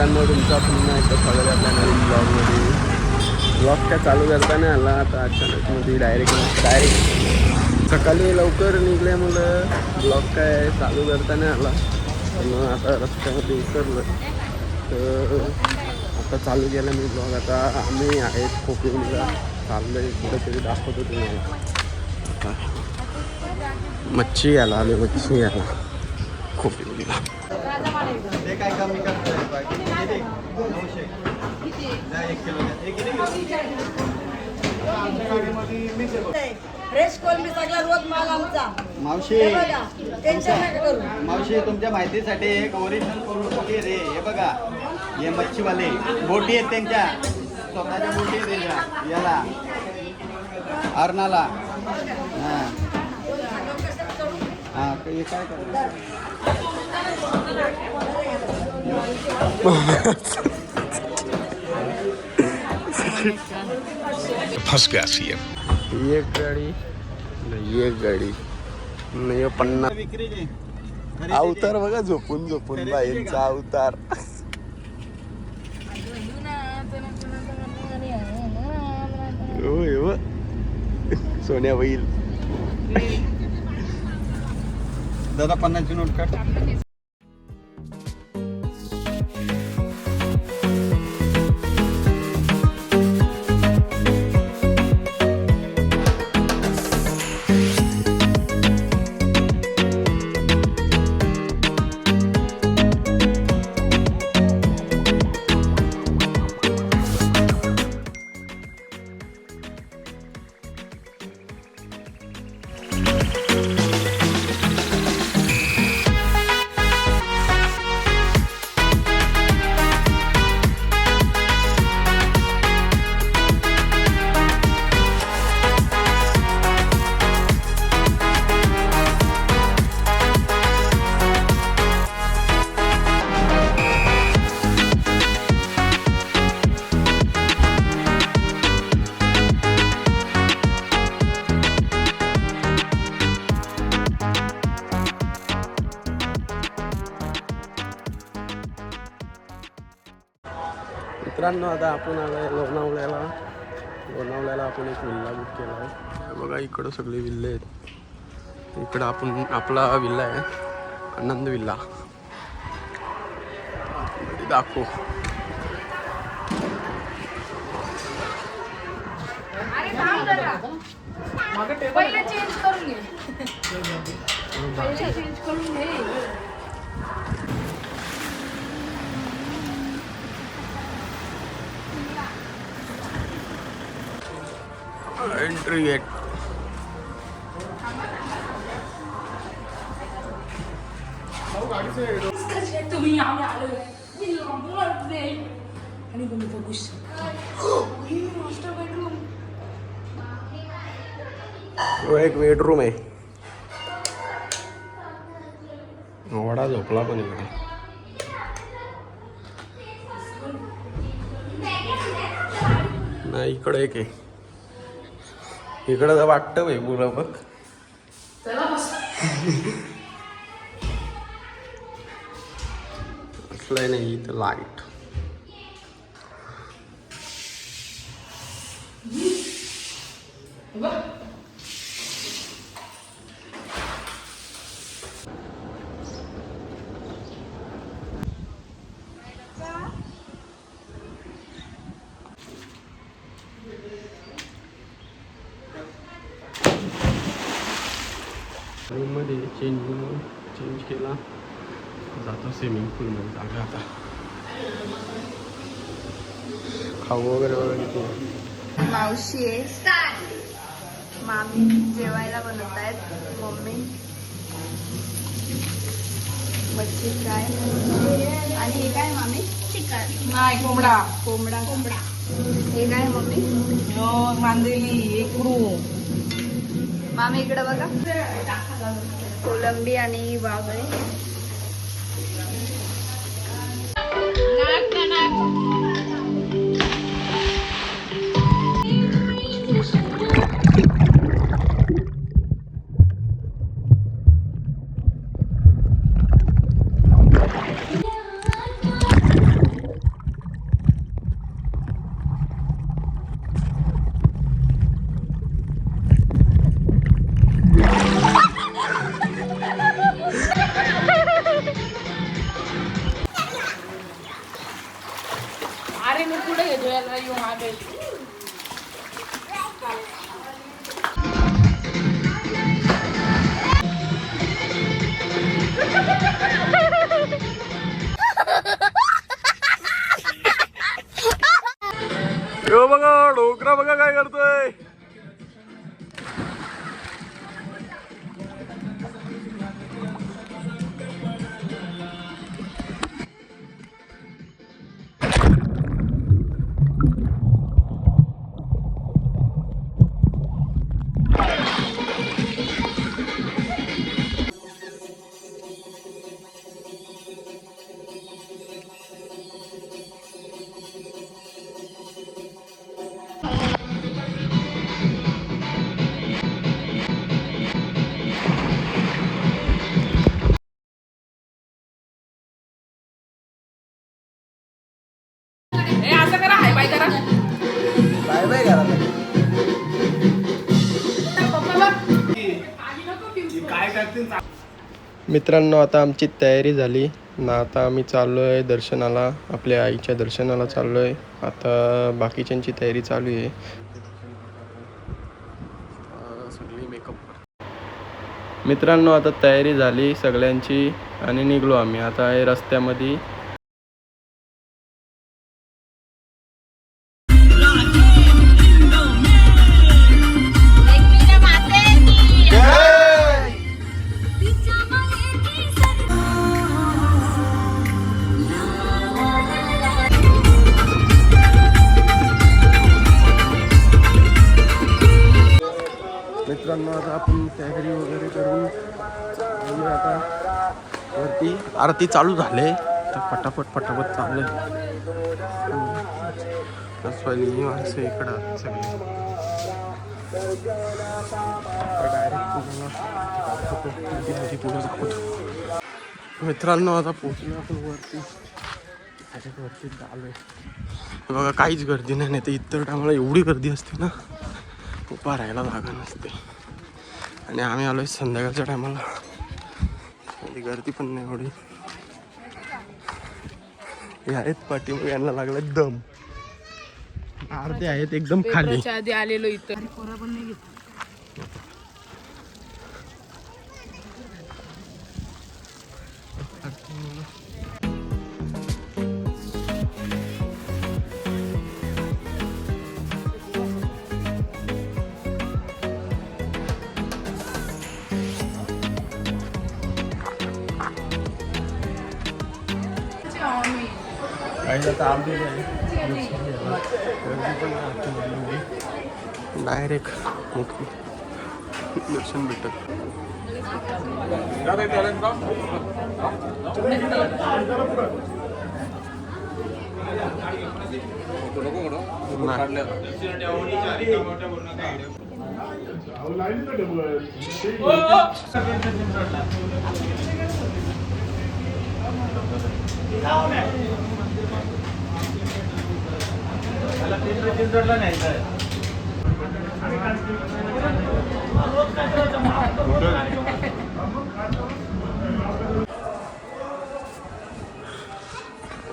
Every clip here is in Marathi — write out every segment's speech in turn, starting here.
मित्रांनो, तुमचा पुन्हा एकदा स्वागत आहे आपल्या नवीन ब्लॉगमध्ये. ब्लॉग काय चालू करता नाही आला आता अचानकमध्ये डायरेक्ट सकाळी लवकर निघल्यामुळं ब्लॉग काय चालू करता नाही आला. पण आता रस्त्यामध्ये उतरलं तर आता चालू केला मी ब्लॉग. आता आम्ही आहेत खोपीला चाललो आहे, कुठेतरी दाखवतो तुम्हाला. आता मच्छी घ्यायला आले, मच्छी घ्यायला खोपीला. ते काय कमी फ्रेश कोलंबी सगळा रोज माल आमचा. मावशी टेन्शन नका करू. मावशी, तुमच्या माहितीसाठी एक ओरिजिनल बोटी रे. हे बघा, हे मच्छीवाले बोटी आहेत त्यांच्या स्वतःच्या बोटी आहेत त्यांच्या. याला अर्नाला हां हां हे काय करणार. फंस गया सीएम. एक गाडी नाही, एक गाडी नाही, 50 विक्रीची अवतार बघा, झोपून झोपून बाईंचा अवतार. हो सोन्या बैल. दादा 50ची नोट काढ. मित्रांनो, आता आपण आलोय लोणावळ्याला आपण एक विल्ला बुक केला आहे. बघा इकडं सगळे विल्ले आहेत. इकडं आपला विल्ला आहे, आनंद विल्ला. दाखव. पहिले चेंज करून घे. पहिले चेंज करून घे. Entry gate. तुम्ही आम्ही आलो आणि तुम्ही फोकस. Master bedroom. एक बेडरूम आहे. वडा झोपला पण इकडे. नाही, इकडे एक आहे. इकडं तर वाटतं भाई पुरं बघ. असलंय नाही इथं लाईट. रूममध्ये चेंज केला, जातो स्विमिंग पूलमध्ये. जागा आता खाऊ वगैरे किती. मावशी आहे, मामी जेवायला बनवत आहेत, मम्मी मच्छी फ्राय आणि हे काय मामी? चिकन. नाही, कोंबडा. कोंबडा. कोंबडा. हे काय मम्मी? मांदेली एकरू. मामी इकडे बघा, कोलंबी आणि वाघळे. गोव्याला येऊन आले. यो बघा डोकरा बघा काय करतोय. असं करा, हाय बाय करा. बाय बाय करा. मित्रांनो आता आमची तयारी झाली ना. आता आम्ही चाललो आहे दर्शनाला, आपल्या आईच्या दर्शनाला चाललो आहे. आता बाकीच्यांची तयारी चालू आहे. सगळी मेकअप. मित्रांनो आता तयारी झाली सगळ्यांची आणि निघलो आम्ही. आता आहे रस्त्यामध्ये. मित्रांनो आता आपण तयारी वगैरे करून आता वरती. आरती चालू झाले तर पटापट चाललंय. माणसं इकडं सगळे डायरेक्ट. मित्रांनो आता पोहोचलो आपण वरती. वरती आलोय बघा. काहीच गर्दी नाही. तर इतर टायमाला एवढी गर्दी असते ना, उभा राहायला जागा नसते. आणि आम्ही आलोय संध्याकाळच्या टायमाला. गर्दी पण नाही एवढी. हे आहेत पाठीमागे, यांना लागला दम. अर्धे आहेत एकदम खाली. आधी आलेलो इथं. डायरेक्ट दर्शन भेटत.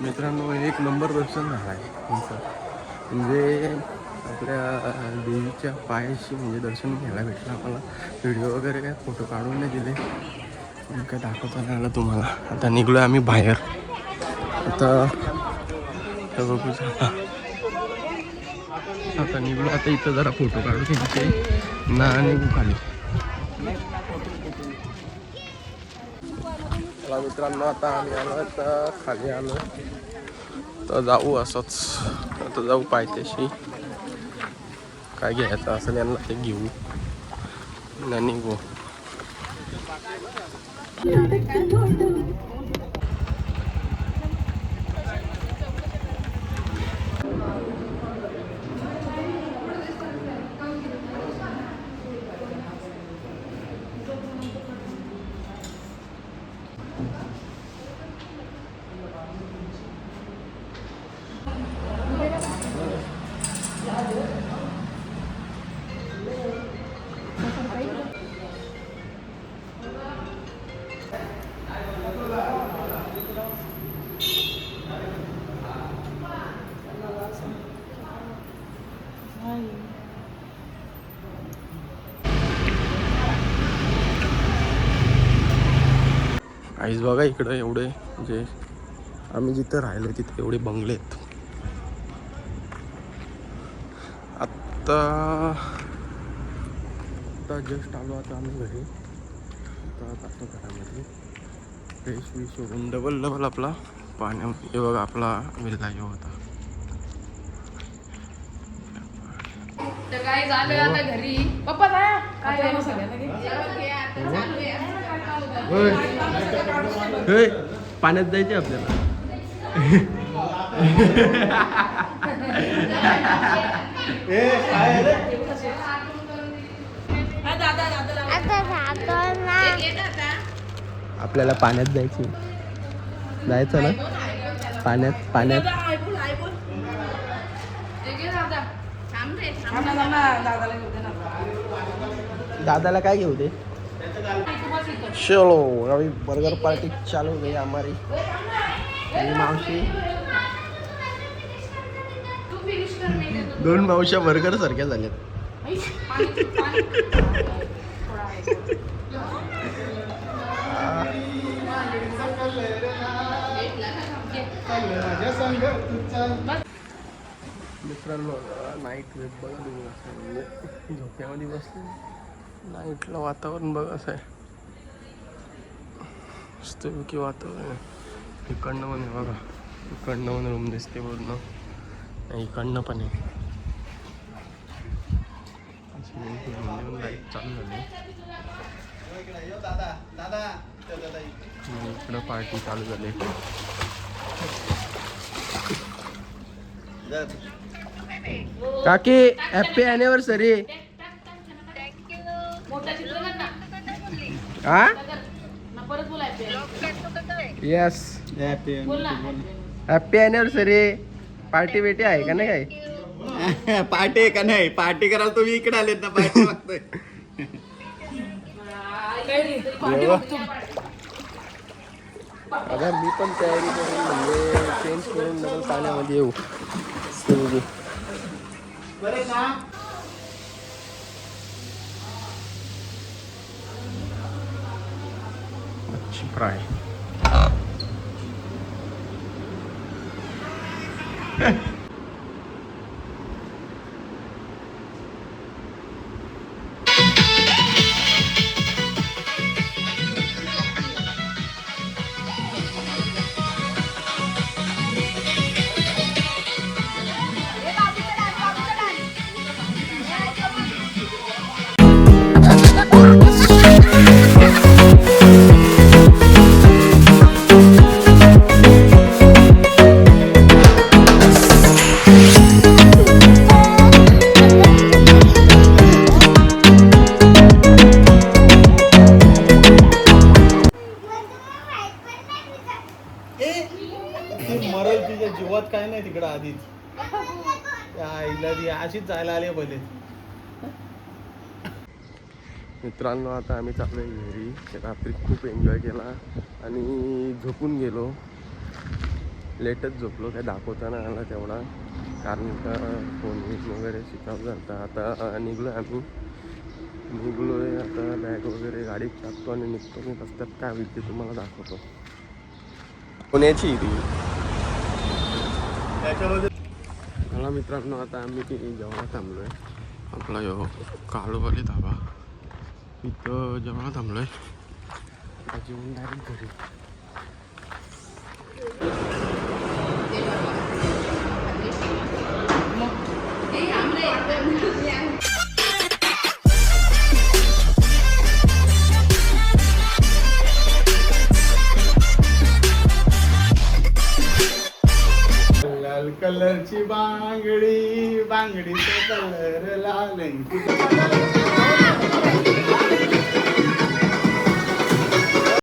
मित्रांनो एक नंबर दर्शन झालं आहे. म्हणजे आपल्या देवीच्या पायाशी म्हणजे दर्शन घ्यायला भेटलं आम्हाला. व्हिडिओ वगैरे काय फोटो काढून नाही दिले, पण काय दाखवता नाही आलं तुम्हाला. आता निघलो आम्ही बाहेर. आता बघू आता निघलो. आता इथं जरा फोटो काढून घ्यायचे ना निघू खाली. चला मित्रांनो आता आम्ही आलो आता खाली आलो. तर जाऊ असंच. आता जाऊ पायथ्याशी. काय घ्यायचं असेल यांना ते घेऊ ना निघू. आईस बघा इकडं एवढे म्हणजे आम्ही जिथं राहिलो तिथे एवढे बंगले आहेत. आत्ता जस्ट आलो आता आम्ही घरी. आता जातो घरामध्ये फ्रेश विश होऊन डबल आपला पाण्यामध्ये बघा आपला विल्ला जो होता. तर काय झालं आता घरी पप्पा जाया काय झालं सगळ्यांना पाण्यात जायचे आपल्याला. आपल्याला पाण्यात जायचं ना पाण्यात दादाला काय घेऊ दे. चलो अभी बर्गर पार्टी चालू हो गई हमारी. मावशी दोन मावश्या बर्गर सारख्या झाल्यात. मित्रांनो नाईट वेब बघा तुम्ही असं म्हणजे झोप्यामध्ये बसले नाईटला वातावरण बघा असं आहे मस्तपैकी वातावरण आहे. इकडनं पण बघा इकडनं पण रूम दिसते पूर्ण इकडनं पण आहे. लाईट चालू झाली इकडं पार्टी चालू झाली. काकी हॅपी ॲनिव्हर्सरी. हा येस हॅपी ॲनिव्हर्सरी. पार्टी बेटी आहे का नाही काय. पार्टी आहे का नाही. पार्टी करायला तुम्ही इकडे आलेत ना. पार्टी बघतोय. आता मी पण तयारी करून म्हणजे चेंज करून डबल पाण्यामध्ये येऊ. मच्छी फ्राय मरल तिच्या जीवात काय नाही तिकडं आधीच. त्या आईला ती अशीच जायला आली पहिले. मित्रांनो आता आम्ही चाललो आहे घरी. रात्री खूप एन्जॉय केला आणि झोपून गेलो. लेटच झोपलो काय दाखवता नाही आला तेवढा कारण का फोन वगैरे स्विच ऑफ झाला. आता निघलो आम्ही आता बॅग वगैरे गाडीत टाकतो आणि निघतो. मी रस्त्यात काय होईल ते तुम्हाला दाखवतो. पुण्याची ती मला मित्रांनो आता आम्ही जेवणात थांबलो आहे. आपला यो काळूवाली धाबा इथं जेवणात थांबलो आहे. जेवण डायरेक्ट घरी. लाल कलरची बांगडी बांगडीचा कलर लाल.